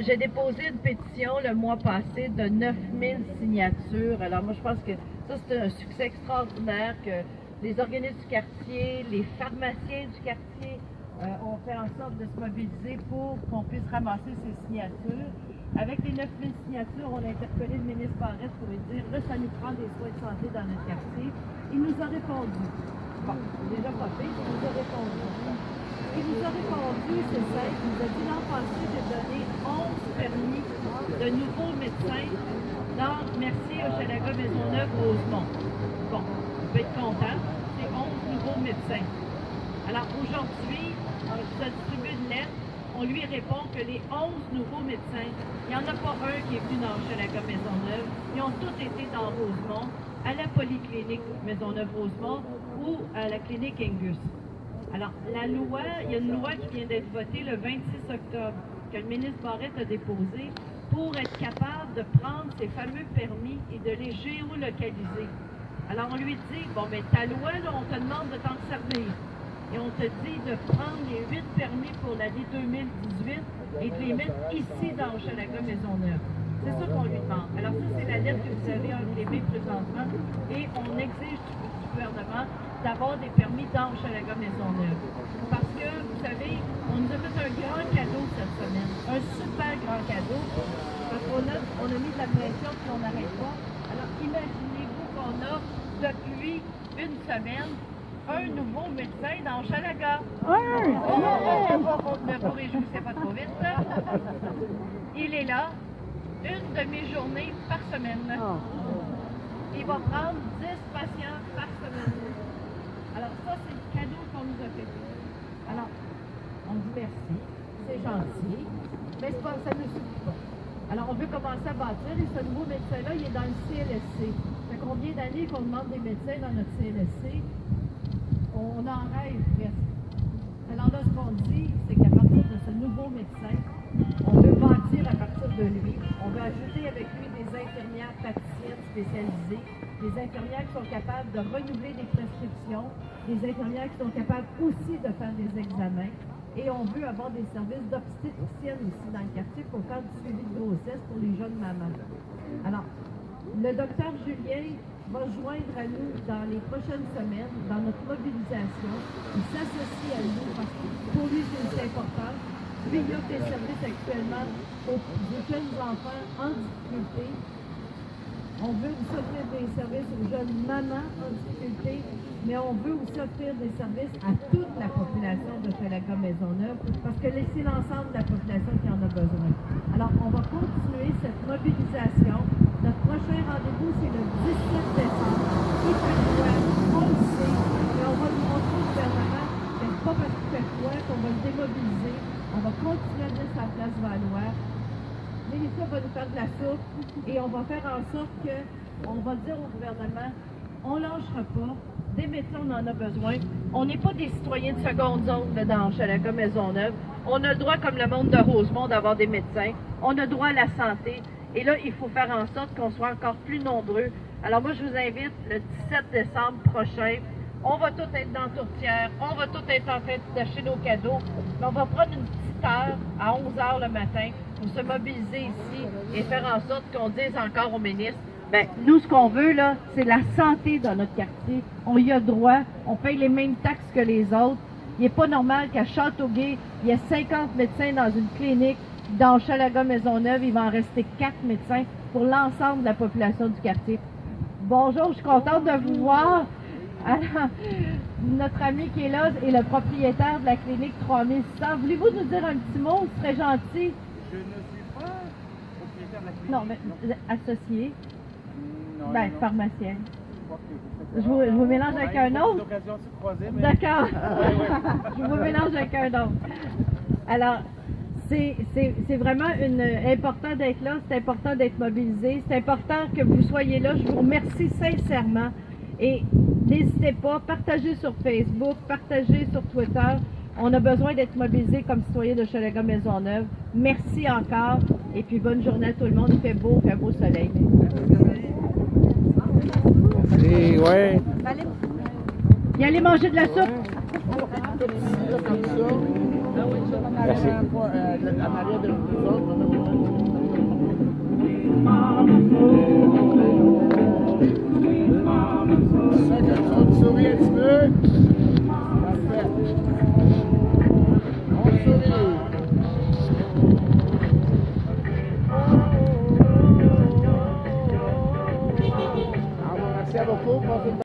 J'ai déposé une pétition le mois passé de 9000 signatures. Alors moi, je pense que ça, c'est un succès extraordinaire que les organismes du quartier, les pharmaciens du quartier ont fait en sorte de se mobiliser pour qu'on puisse ramasser ces signatures. Avec les 9000 signatures, on a interpellé le ministre Barrette pour lui dire là, ça nous prend des soins de santé dans notre quartier. Il nous a répondu. Bon, c'est déjà pas fait, il nous a répondu. Il nous a répondu, c'est simple, il nous a dit l'an passé, j'ai donné 11 permis de nouveaux médecins dans Mercier, Hochelaga, Maisonneuve, Rosemont. Bon, on peut être content, c'est 11 nouveaux médecins. Alors aujourd'hui, on nous a distribué une lettre, on lui répond que les 11 nouveaux médecins, il n'y en a pas un qui est venu dans Hochelaga, Maisonneuve, ils ont tous été dans Rosemont, à la polyclinique Maisonneuve-Rosemont ou à la clinique Angus. Alors, la loi, il y a une loi qui vient d'être votée le 26 octobre, que le ministre Barrette a déposée pour être capable de prendre ces fameux permis et de les géolocaliser. Alors, on lui dit, bon, mais ta loi, là, on te demande de t'en servir. Et on te dit de prendre les 8 permis pour l'année 2018 et de les mettre ici dans Hochelaga Maisonneuve. C'est ça qu'on lui demande. Alors ça, c'est la lettre que vous avez imprimée présentement et on exige du gouvernement d'avoir des permis dans Hochelaga Maisonneuve. Parce que, vous savez, on nous a fait un grand cadeau cette semaine. Un super grand cadeau. Parce qu'on a mis de la pression puis on n'arrête pas. Alors imaginez-vous qu'on a depuis une semaine un nouveau médecin dans Hochelaga. Ne vous réjouissez pas trop vite. Il est là, une demi-journée par semaine. Il va prendre 10 patients par semaine. Alors ça, c'est le cadeau qu'on nous a fait. Alors, on dit merci, c'est gentil, mais ça ne suffit pas. Alors, on veut commencer à bâtir et ce nouveau médecin-là, il est dans le CLSC. Ça fait combien d'années qu'on demande des médecins dans notre CLSC? On en rêve presque. Alors là, ce qu'on dit, c'est qu'à partir de ce nouveau médecin, on veut bâtir à partir de lui. On veut ajouter avec lui des infirmières praticiennes spécialisées, des infirmières qui sont capables de renouveler des prescriptions, des infirmières qui sont capables aussi de faire des examens. Et on veut avoir des services d'obstétricienne aussi dans le quartier pour faire du suivi de grossesse pour les jeunes mamans. Alors, le docteur Julien va joindre à nous dans les prochaines semaines, dans notre mobilisation. Il s'associe à nous parce que pour lui, c'est important. Lui, il offre des services actuellement aux jeunes enfants en difficulté. On veut aussi offrir des services aux jeunes mamans en difficulté, mais on veut aussi offrir des services à toute la population de Hochelaga Maisonneuve parce que c'est l'ensemble de la population qui en a besoin. Alors, on va continuer cette mobilisation. Notre prochain rendez-vous, c'est le 17 décembre. Il fait froid, on le sait, mais on va lui montrer au gouvernement que c'est pas parce qu'il fait froid qu'on va le démobiliser. On va continuer à dire sa place Valois. Mélissa va nous faire de la soupe et on va faire en sorte qu'on va dire au gouvernement, on ne lâchera pas, des médecins on en a besoin. On n'est pas des citoyens de seconde zone là, dans Hochelaga Maisonneuve. On a le droit, comme le monde de Rosemont, d'avoir des médecins. On a le droit à la santé. Et là, il faut faire en sorte qu'on soit encore plus nombreux. Alors moi, je vous invite le 17 décembre prochain. On va tous être dans la tourtière. On va tous être en train d'acheter nos cadeaux. Mais on va prendre une petite heure à 11 h le matin pour se mobiliser ici et faire en sorte qu'on dise encore au ministre, ben nous, ce qu'on veut, là, c'est la santé dans notre quartier. On y a droit. On paye les mêmes taxes que les autres. Il n'est pas normal qu'à Châteauguay, il y ait 50 médecins dans une clinique. Dans Hochelaga Maisonneuve, il va en rester 4 médecins pour l'ensemble de la population du quartier. Bonjour, je suis contente de vous voir. Alors, notre ami qui est là est le propriétaire de la clinique 3600. Voulez-vous nous dire un petit mot? Ce serait gentil. Je ne suis pas propriétaire de la clinique. Non, mais associé. Non, Ben, non. pharmacien. Je Je vous mélange avec un autre? L'occasion de se croiser, mais... D'accord. Je vous mélange avec un autre. Alors, c'est vraiment important d'être là, c'est important d'être mobilisé, c'est important que vous soyez là. Je vous remercie sincèrement et n'hésitez pas, partagez sur Facebook, partagez sur Twitter. On a besoin d'être mobilisés comme citoyens de Hochelaga Maisonneuve. Merci encore et puis bonne journée à tout le monde. Il fait beau soleil. Merci, ouais. Y aller manger de la soupe. Comme ça. Merci. En arrière de nous autres. Ça, quand on sourit un petit peu. Parfait. On sourit. Merci beaucoup.